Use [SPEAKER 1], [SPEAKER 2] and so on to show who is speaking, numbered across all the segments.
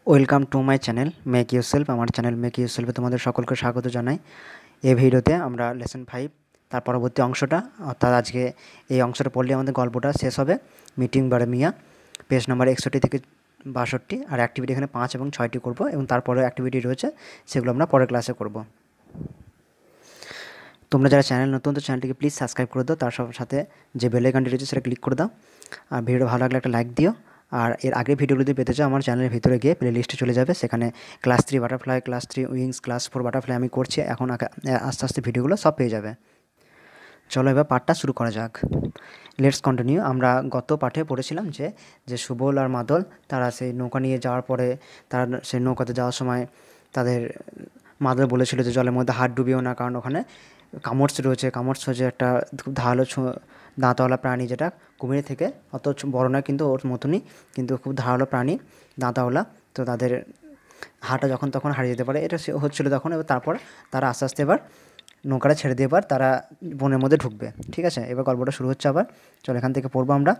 [SPEAKER 1] Welcome to my channel make yourself. আমার channel make ইউরসেলফে তোমাদের সকলকে স্বাগত জানাই। এই ভিডিওতে আমরা লেসন 5 তার পরবর্তী অংশটা, অর্থাৎ আজকে এই অংশটা পড়লে আমাদের গল্পটা শেষ হবে। মিটিং বারমিয়া, পেজ নাম্বার 61 থেকে 62। আর অ্যাক্টিভিটি এখানে 5 এবং 6টি করব, এবং তারপরে অ্যাক্টিভিটি রয়েছে, সেগুলো আমরা পরের ক্লাসে করব। তোমরা যারা চ্যানেল নতুন, তো চ্যানেলটিকে প্লিজ সাবস্ক্রাইব করে দাও, তার সাথে যে বেল আইকনটি রয়েছে সেটা ক্লিক করে দাও। আর ভিডিও ভালো লাগলে একটা লাইক দিও। আর এর আগের ভিডিওগুলো যদি পেতে চাও, আমার চ্যানেলের ভিতরে গিয়ে প্লে লিস্টে চলে যাবে, সেখানে class 3 butterfly, class 3 wings, class 4 butterfly আমি করছি এখন। আস্তে আস্তে ভিডিওগুলো সব পেয়ে যাবে। চলো এবার পাঠটা শুরু করা যাক। Let's continue. আমরা গত পাঠে পড়েছিলাম যে যে সুবল আর মাদল তারা সেই নৌকা নিয়ে যাওয়ার পরে, তারা সেই নৌকাতে যাওয়ার সময় তাদের মাদল বলেছিল যে জলের মধ্যে হাত ডুবিও না, কারণ ওখানে কামড়স রয়েছে। কামড়স হচ্ছে একটা খুব ধারালো দাঁতওয়ালা প্রাণী, যেটা কুমির থেকে অত বড় নয়, কিন্তু ওর মতনই, কিন্তু খুব ধারালো প্রাণী, দাঁতওয়ালা। তো তাদের হাঁটা যখন তখন হারিয়ে যেতে পারে, এটা হচ্ছিলো তখন। এবার তারপর তারা আস্তে আস্তে এবার নৌকাটা ছেড়ে দিয়ে এবার তারা বনের মধ্যে ঢুকবে। ঠিক আছে, এবার গল্পটা শুরু হচ্ছে আবার। চলো এখান থেকে পড়বো আমরা।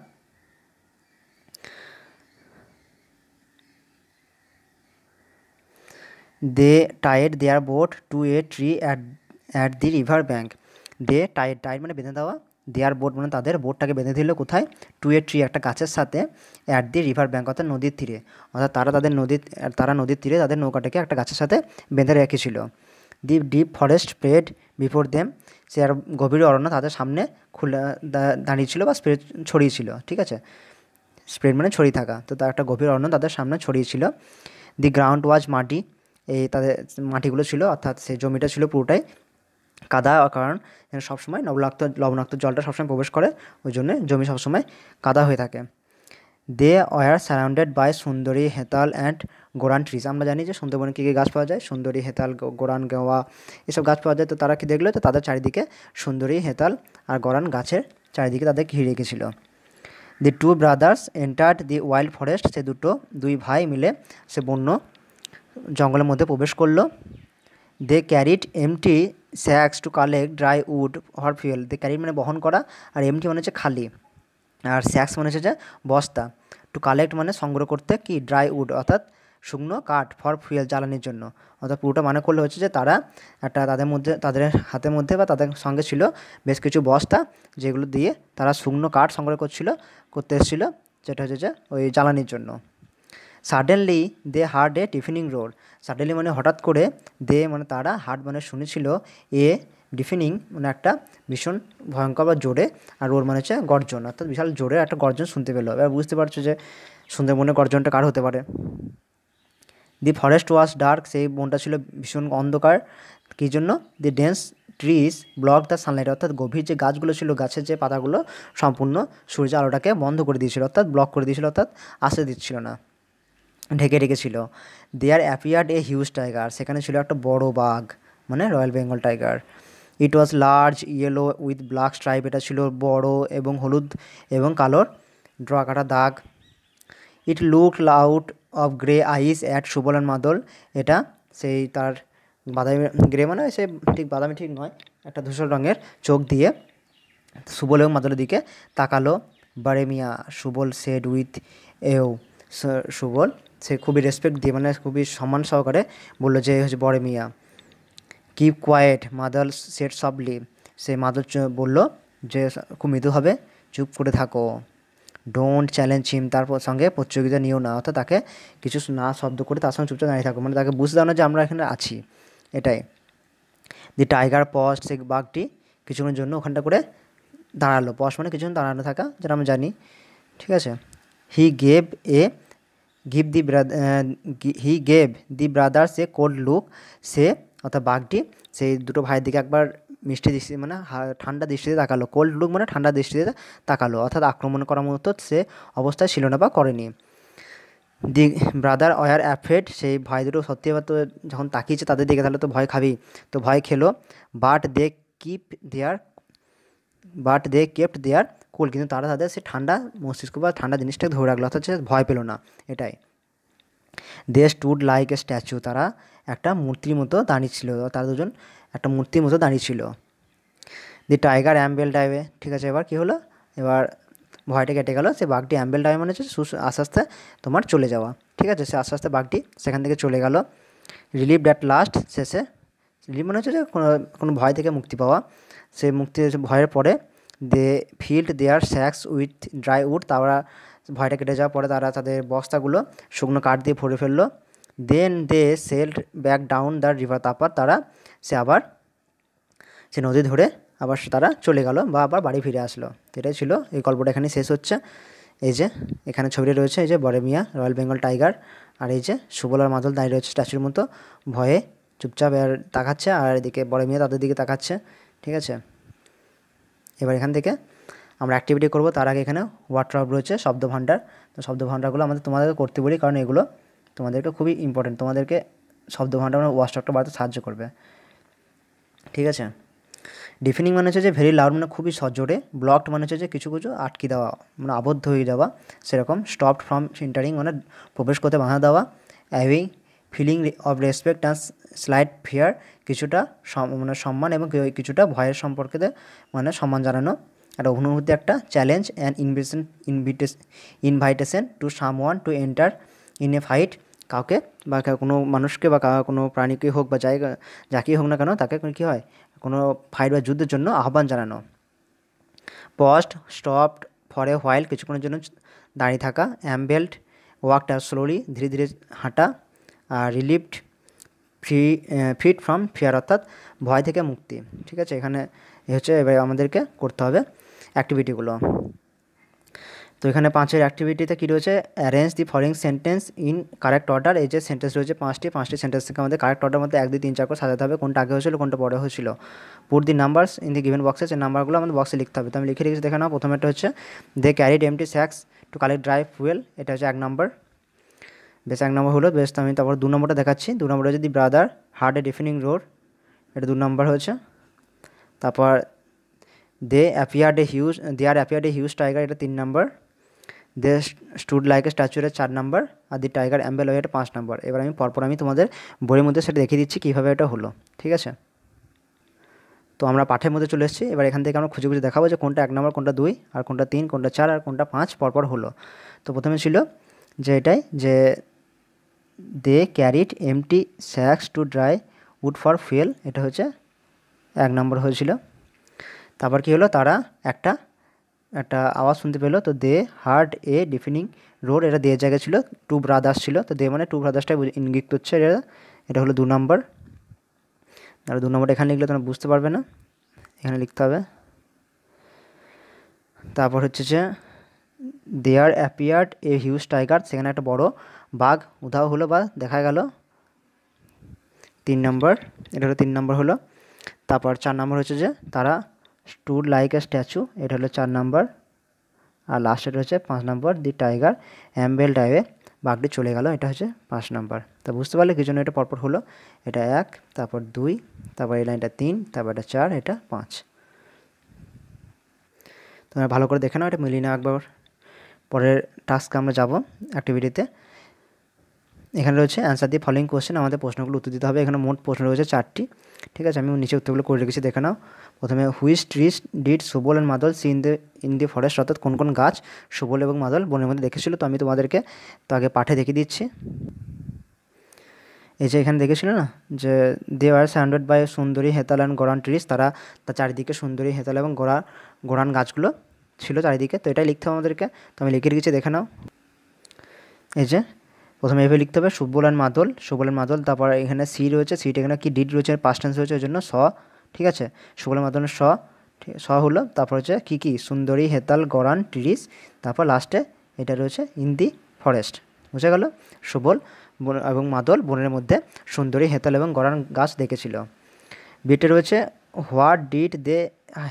[SPEAKER 1] They tied their boat to a tree at the river bank. They tied, tied মানে বেঁধে দেওয়া, দেয়ার বোট মানে তাদের বোটটাকে বেঁধে দিল কোথায়? টু এ ট্রি, একটা গাছের সাথে, অ্যাট দি রিভার ব্যাঙ্ক অর্থাৎ নদীর তীরে। অর্থাৎ তারা নদীর তীরে তাদের নৌকাটাকে একটা গাছের সাথে বেঁধে রেখেছিল। The deep forest spread before them, সে আর গভীর অরণ্য তাদের সামনে খুলে দাঁড়িয়েছিল বা স্প্রেড ছড়িয়েছিল। ঠিক আছে, স্প্রেড মানে ছড়িয়ে থাকা, তো তার একটা গভীর অরণ্য তাদের সামনে ছড়িয়েছিল। দি গ্রাউন্ড ওয়াজ মাটি, এই তাদের মাটিগুলো ছিল, অর্থাৎ সেই জমিটা ছিল পুরোটাই কাদা, কারণ এখানে সবসময় লবণাক্ত জলটা সবসময় প্রবেশ করে, ওই জন্যে জমি সবসময় কাদা হয়ে থাকে। দে ওয়ার সারাউন্ডেড বাই সুন্দরী, হেতাল অ্যান্ড গোরান ট্রিজ। আমরা জানি যে সুন্দরবনে কী কী গাছ পাওয়া যায়, সুন্দরী, হেতাল, গোরান, গেওয়া, এসব গাছ পাওয়া যায়। তো তারা কি দেখলো, তো তাদের চারিদিকে সুন্দরী, হেতাল আর গোরান গাছের চারিদিকে তাদের ঘিরে রেখেছিল। The two brothers entered the wild forest, সে দুই ভাই মিলে সে বন্য জঙ্গলের মধ্যে প্রবেশ করলো। They carried empty sacks to collect dry wood for fuel. They carried মানে বহন করা, আর এমটি মানে হচ্ছে খালি, আর স্যাক্স মানে হচ্ছে যে বস্তা। টু কালেক্ট মানে সংগ্রহ করতে, কি ড্রাই উড অর্থাৎ শুকনো কাঠ, ফর ফুয়েল জ্বালানির জন্য। অর্থাৎ পুরোটা মানে করলে হচ্ছে যে তারা একটা তাদের হাতের মধ্যে বা তাদের সঙ্গে ছিল বেশ কিছু বস্তা, যেগুলো দিয়ে তারা শুকনো কাঠ সংগ্রহ করতে এসেছিলো, যেটা হচ্ছে যে ওই জ্বালানির জন্য। Suddenly they heard a terrifying roar. Suddenly মানে হঠাৎ করে, দে মানে তারা, হার্ড মানে শুনেছিল, এ ডিফিনিং মানে একটা ভীষণ ভয়ঙ্কর বা জোরে, আর রোর মানে হচ্ছে গর্জন, অর্থাৎ বিশাল জোরে একটা গর্জন শুনতে পেলো। এবার বুঝতে পারছো যে সুন্দরবনের গর্জনটা কার হতে পারে। দি ফরেস্ট ওয়াজ ডার্ক, সেই বনটা ছিল ভীষণ অন্ধকার। কী জন্য? The dense trees block the sunlight, অর্থাৎ গভীর যে গাছগুলো ছিল, গাছের যে পাতাগুলো সম্পূর্ণ সূর্য আলোটাকে বন্ধ করে দিয়েছিল, অর্থাৎ ব্লক করে দিয়েছিল, অর্থাৎ আসতে দিচ্ছিল না, ঢেকে রেখেছিল। দেয়ার অ্যাপিয়ার্ড এ হিউজ টাইগার, সেখানে ছিল একটা বড় বাঘ, মানে royal Bengal tiger. It was large yellow with black stripe, এটা ছিল বড় এবং হলুদ এবং কালোর ড্র কাটা দাগ। ইট look out of grey ice at Subal and মাদল, এটা সেই তার বাদামি, গ্রে মানে সে ঠিক বাদামি ঠিক নয়, একটা ধূসর রঙের চোখ দিয়ে সুবল এবং মাদলের দিকে তাকালো। বারেমিয়া, সুবল সেড উইথ এও, সুবল সে খুবই রেসপেক্ট দিয়ে, মানে খুবই সম্মান সহকারে বললো যে হচ্ছে বড় মিয়া। কিপ কোয়াইট, মাদল সেট সফটলি, সে মাদল বলল যে খুব মৃদু হবে, চুপ করে থাকো। ডোন্ট চ্যালেঞ্জ হিম, তার সঙ্গে প্রতিযোগিতা নিও না, অর্থাৎ তাকে কিছু না শব্দ করে তার সঙ্গে চুপচাপ দাঁড়িয়ে থাকো, মানে তাকে বুঝতে দাও না যে আমরা এখানে আছি, এটাই। দি টাইগার পজ, সে বাঘটি কিছুক্ষণের জন্য ওখানটা করে দাঁড়ালো। পজ মানে কিছুক্ষণ দাঁড়ানো থাকা, যেটা আমরা জানি। ঠিক আছে। He gave a give the he gave the brothers a cold look, সে অর্থাৎ বাঘটি সেই দুটো ভাইয়ের দিকে একবার মিষ্টি দৃষ্টি মানে ঠান্ডা দৃষ্টিতে তাকালো। কোল্ড লুক মানে ঠান্ডা দৃষ্টিতে তাকালো, অর্থাৎ আক্রমণ করার মতো সে অবস্থায় ছিল না বা করেনি। দি ব্রাদার ওয়ার অ্যাফ্রেড, সেই ভাই দুটো সত্যি এবার তো যখন তাকিয়েছে তাদের দিকে, তাহলে তো ভয় খাবেই, তো ভয় খেলো। But they keep their but they kept their cool, কিন্তু তারা তাদের সে ঠান্ডা মস্তিষ্ক বা ঠান্ডা জিনিসটাকে ধরে রাখলো, অর্থাৎ সে ভয় পেলো না, এটাই। দে স্টুড লাইক এ স্ট্যাচু, তারা একটা মূর্তির মতো দাঁড়িয়ে ছিল, তারা দুজন একটা মূর্তির মতো দাঁড়িয়ে ছিল। দি টাইগার অ্যাম্বেল ডাইভে, ঠিক আছে। এবার কী হলো, এবার ভয়টা কেটে গেল। সে বাঘটি অ্যাম্বেল টাইম মানে হচ্ছে আস্তে আস্তে তোমার চলে যাওয়া, ঠিক আছে। সে আস্তে আস্তে বাঘটি সেখান থেকে চলে গেল। রিলিভ দ্যাট লাস্ট, শেষে রিলিভ মানে হচ্ছে যে কোনো ভয় থেকে মুক্তি পাওয়া। সে মুক্তি ভয়ের পরে they filled their sacks with dry wood, তারা ভয়টা কেটে যাওয়ার পরে তারা তাদের বস্তাগুলো শুকনো কাঠ দিয়ে ভরে ফেললো। Then they sailed back down the river, তারপর তারা সে নদী ধরে আবার তারা চলে গেল বা আবার বাড়ি ফিরে আসলো। এটাই ছিল, এই গল্পটা এখানে শেষ হচ্ছে। এই যে এখানে ছবিটা রয়েছে, এই যে বড় মিয়া রয়্যাল বেঙ্গল টাইগার, আর এই যে সুবল আর মাদল দাঁড়িয়ে রয়েছে স্ট্যাচুর মতো, ভয়ে চুপচাপ আর তাকাচ্ছে, আর এদিকে বড় মিয়া তাদের দিকে তাকাচ্ছে, ঠিক আছে। এবার এখান থেকে আমরা অ্যাক্টিভিটি করব, তার আগে এখানে ওয়ার্ড্রপ রয়েছে, শব্দ ভাণ্ডার। তো শব্দ ভাণ্ডারগুলো তোমাদেরকে করতে বলি, কারণ এগুলো তোমাদেরকে খুবই ইম্পর্টেন্ট, তোমাদেরকে শব্দ ভাণ্ডার মানে ওয়ার্ড্রপটা বাড়াতে সাহায্য করবে, ঠিক আছে। ডিফিনিং মানে হচ্ছে যে ভেরি লাউড মানে খুবই সজোরে, ব্লকড মানে হচ্ছে যে কিছু কিছু আটকে দেওয়া মানে আবদ্ধ হয়ে যাওয়া সেরকম, স্টপড ফ্রম এন্টারিং মানে প্রবেশ করতে বাধা দেওয়া, having feeling of respect and slight fear কিছুটা মানে সম্মান এবং কিছুটা ভয়ের সম্পর্কে মানে সম্মান জানানো, একটা অনুভূতি, একটা challenge and invitation to someone to enter in a fight, কাউকে বা কোনো মানুষকে বা কোনো প্রাণীকে হোক বা যাকেই হোক না কেন তাকে কী হয় কোনো ফাইট বা যুদ্ধের জন্য আহ্বান জানানো। Paused stopped for a while কিছুক্ষণের জন্য দাঁড়িয়ে থাকা। অ্যাম্বেলড ওয়াকড স্লোলি ধীরে ধীরে হাঁটা। আর রিলিভড ফ্রিড ফ্রম ফিয়ার অর্থাৎ ভয় থেকে মুক্তি, ঠিক আছে। এখানে হচ্ছে এবার আমাদেরকে করতে হবে অ্যাক্টিভিটিগুলো। তো এখানে 5 অ্যাক্টিভিটিতে কী রয়েছে, arrange the following sentence in correct order. এই যে সেন্টেন্স রয়েছে 5টি সেন্টেন্স থেকে আমাদের কারেক্ট অর্ডার মধ্যে 1 2 3 4 করে সাজাতে হবে, কোনটা আগে হয়েছিল কোনটা পরে হয়েছিল। Put the numbers in the given boxes, এই নাম্বারগুলো আমাদের বক্সে লিখতে হবে। তো আমি লিখে রেখেছি দেখে নাও। প্রথমেরটা হচ্ছে they carried empty sacks to collect dry fuel, এটা হচ্ছে 1 নম্বর, বেশ 1 নম্বর হলো বেশ। তো আমি তারপর 2 নম্বরটা দেখাচ্ছি। 2 নম্বর হচ্ছে দি ব্রাদার হার্ড এ ডিফিনিং রোড, এটা 2 নম্বর হয়েছে। তারপর দে অ্যাপিয়ার্ড এ হিউজ টাইগার, এটা 3 নম্বর। দে স্টুড লাইক এ স্ট্যাচু, এটা 4 নম্বর। আর দি টাইগার অ্যাম্বেল ওয়ে, এটা 5 নম্বর। এবার আমি পরপর তোমাদের বইয়ের মধ্যে সেটা দেখিয়ে দিচ্ছি কীভাবে এটা হলো, ঠিক আছে। তো আমরা পাঠের মধ্যে চলে এসেছি। এবার এখান থেকে আমরা খুঁজে খুঁজে দেখাবো যে কোনটা 1 নম্বর, কোনটা 2, আর কোনটা 3, কোনটা 4, আর কোনটা 5 পরপর হলো। তো প্রথমে ছিল যে এটাই যে they carried empty sacks to dry wood for fuel, এটা হচ্ছে 1 নম্বর হয়েছিল। তারপর কী হলো, তারা একটা আওয়াজ শুনতে পেলো, তো দে হার্ড এ ডিফিনিং রোড, এটা দেয়ের জায়গায় ছিল, 2 ব্রাদার্স ছিল, তো দে মানে 2 ব্রাদার্সটাই ইঙ্গিত করছে, এটা হলো 2 নম্বর। আর 2 নম্বরটা এখানে লিখলে তোমরা বুঝতে পারবে না, এখানে লিখতে হবে। তারপর হচ্ছে যে দেয়ার অ্যাপিয়ার্ড এ হিউজ টাইগার, সেখানে একটা বড় বাঘ উধাও হলো বা দেখা গেল, 3 নম্বর, এটা হলো 3 নম্বর হলো। তারপর 4 নম্বর হচ্ছে যে তারা স্টুড লাইক এ স্ট্যাচু, এটা হলো 4 নম্বর। আর লাস্টের হচ্ছে 5 নম্বর, দি টাইগার অ্যাম্বেল ডাইভে, বাঘটি চলে গেল, এটা হচ্ছে 5 নম্বর। তো বুঝতে পারলে কি জন্য এটা পরপর হলো, এটা 1, তারপর 2, তারপর এই লাইনটা 3, তারপর এটা 4, এটা 5। তোমরা ভালো করে দেখে নাও, এটা মিলিয়ে নাও একবার। পরের টাস্কে আমরা যাব অ্যাক্টিভিটিতে। এখানে রয়েছে অ্যান্সার দি ফলোয়িং কোশ্চেন, আমাদের প্রশ্নগুলো উত্তর দিতে হবে। এখানে মোট প্রশ্ন রয়েছে 4টি, ঠিক আছে। আমি নিচে উত্তরগুলো করে রেখেছি দেখে নাও। প্রথমে which trees did Subal and মাদল সি ইন দি ফরেস্ট, অর্থাৎ কোন কোন গাছ সুবল এবং মাদল বনের মধ্যে দেখেছিল। তো আমি তোমাদেরকে তো আগে পাঠে দেখিয়ে দিচ্ছি। এই যে এখানে দেখেছিল না যে দে আর সারাউন্ডেড বাই সুন্দরী হেতাল অ্যান্ড গোরান ট্রিজ, তার চারিদিকে সুন্দরী হেতাল এবং গোরান গাছগুলো ছিল চারিদিকে। তো এটাই লিখতে হবে আমাদেরকে, তো আমি লিখে রেখেছি দেখে নাও। এই যে প্রথমে এভাবে লিখতে হবে সুবল অ্যান্ড মাদল। তারপর এখানে সি রয়েছে, সিটা এখানে কি ডিড রয়েছে, পাস্ট টেন্স রয়েছে, ওই জন্য স, ঠিক আছে। সুবল অ্যান্ড মাদলের স হলো। তারপর হচ্ছে কী সুন্দরী হেতাল গোরান ট্রিজ, তারপর লাস্টে এটা রয়েছে ইন দি ফরেস্ট, বুঝে গেল। সুবল এবং মাদল বনের মধ্যে সুন্দরী হেতাল এবং গোরান গাছ দেখেছিল। বিটে রয়েছে what did they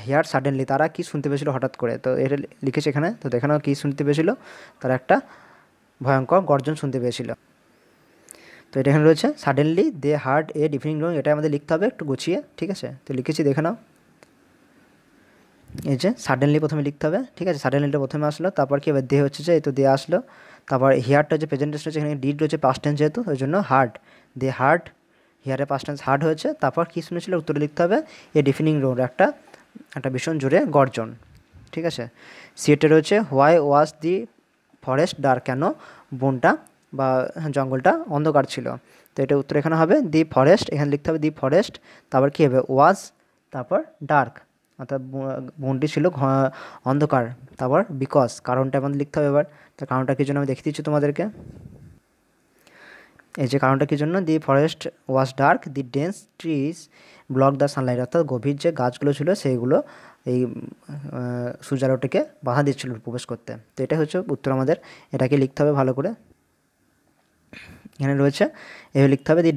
[SPEAKER 1] hear suddenly, তারা কি শুনতে পেয়েছিল হঠাৎ করে, তো এটা লিখেছে এখানে। তো দেখে নাও কী শুনতে পেয়েছিল, তারা একটা ভয়ঙ্কর গর্জন শুনতে পেয়েছিল। তো এটা এখানে রয়েছে সাডেনলি দে হার্ড এ ডিফিনিং রোং, এটা আমাদের লিখতে হবে একটু গুছিয়ে, ঠিক আছে। তো লিখেছি দেখে নাও। এই যে সাডেনলি প্রথমে লিখতে হবে, ঠিক আছে। সাডেনলিটা প্রথমে আসলো, তারপর কি এবার দে হচ্ছে যে এই তো দে আসলো। তারপর হেয়ারটা যে প্রেজেন্ট টেন্স রয়েছে, এখানে ডিড রয়েছে পাস্ট টেন্স যেহেতু, ওই জন্য হার্ড, দে হার্ড, হেয়ারে পাস্ট টেন্স হার্ড হয়েছে। তারপর কী শুনেছিল উত্তরে লিখতে হবে এ ডিফিনিং রোং, একটা ভীষণ জোরে গর্জন, ঠিক আছে। সিটা রয়েছে why was the forest dark, কেন বনটা বা জঙ্গলটা অন্ধকার ছিল। তো এটা উত্তর এখানে হবে দি ফরেস্ট, এখানে লিখতে হবে দি ফরেস্ট, তারপর কী হবে ওয়াজ, তারপর ডার্ক, অর্থাৎ বনটি ছিল অন্ধকার, তারপর বিকজ, কারণটা আমাদের লিখতে হবে এবার। তো কারণটা কী জন্য আমি দেখিয়ে দিচ্ছি তোমাদেরকে। এই যে কারণটা কী জন্য, the forest was dark, the dense trees block the sunlight, অর্থাৎ গভীর যে গাছগুলো ছিল সেইগুলো এই সূর্যালোকটাকে বাধা দিচ্ছিল প্রবেশ করতে। তো এটা হচ্ছে উত্তর আমাদের, এটাকে লিখতে হবে ভালো করে। এখানে রয়েছে এভাবে লিখতে হবে দি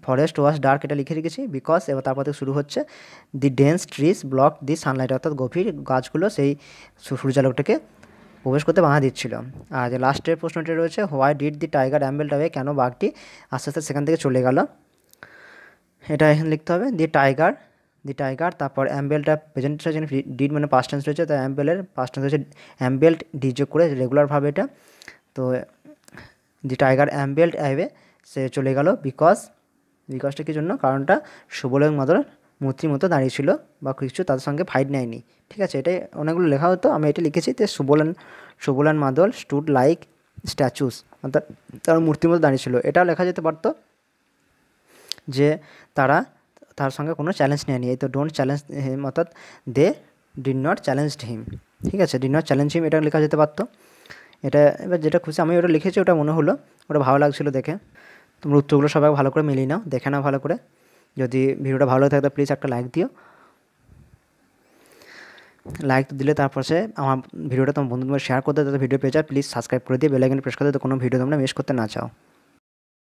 [SPEAKER 1] ফরেস্ট ওয়াজ ডার্ক, এটা লিখে রেখেছি বিকজ, এবার তারপর থেকে শুরু হচ্ছে দি ডেন্স ট্রিজ ব্লক দি সানলাইট, অর্থাৎ গভীর গাছগুলো সেই সূর্যালোকটাকে প্রবেশ করতে বাধা দিচ্ছিল। আর যে লাস্টের প্রশ্নটি রয়েছে why did the tiger ambled away, কেন বাঘটি আস্তে আস্তে সেখান থেকে চলে গেল। এটা এখানে লিখতে হবে দি টাইগার, তারপর অ্যাম্বেলটা প্রেজেন্ট যেন ডিড মানে পাস্ট টেন্স রয়েছে, তাই অ্যাম্বেলের পাস্ট টেন্স রয়েছে অ্যাম্বেল্ট, ডিযোগ করে রেগুলারভাবে এটা। তো দি টাইগার অ্যাম্বেল্ট অ্যাওয়ে, সে চলে গেল বিকজটা কী জন্য, কারণটা সুবলের মাদল মূর্তির মতো দাঁড়িয়েছিল বা কিছু তাদের সঙ্গে ফাইট নেয়নি। ঠিক আছে, এটাই অনেকগুলো লেখা হতো, আমি এটা লিখেছি। তো সুবলেন মাদল স্টুড লাইক স্ট্যাচুস, অর্থাৎ তার মূর্তির মতো দাঁড়িয়েছিল। এটাও লেখা যেতে পারতো যে তার সঙ্গে কোনো চ্যালেঞ্জ নেয়নি, এই তো ডোন্ট চ্যালেঞ্জ হিম, অর্থাৎ দে ডিড নট চ্যালেঞ্জ হিম। ঠিক আছে, ডিড নট চ্যালেঞ্জ হিম, এটা লেখা যেতে পারতো। এটা এবার যেটা খুশি আমি ওটা লিখেছি, ওটা মনে হলো, ওটা ভালো লাগছিলো দেখে। তোমরা উত্তরগুলো সবাই ভালো করে মিলিয়ে নাও, দেখে নাও ভালো করে। যদি ভিডিওটা ভালো থাকে প্লিজ একটা লাইক দিও। লাইক দিলে তারপর সে আমার ভিডিওটা তোমার বন্ধুদের শেয়ার করতে, তাদের ভিডিও পেয়ে যায়। প্লিজ সাবস্ক্রাইব করে দিয়ে বেল আইকনে প্রেস করে দিতে, কোনো ভিডিও তোমরা মিস করতে না চাও।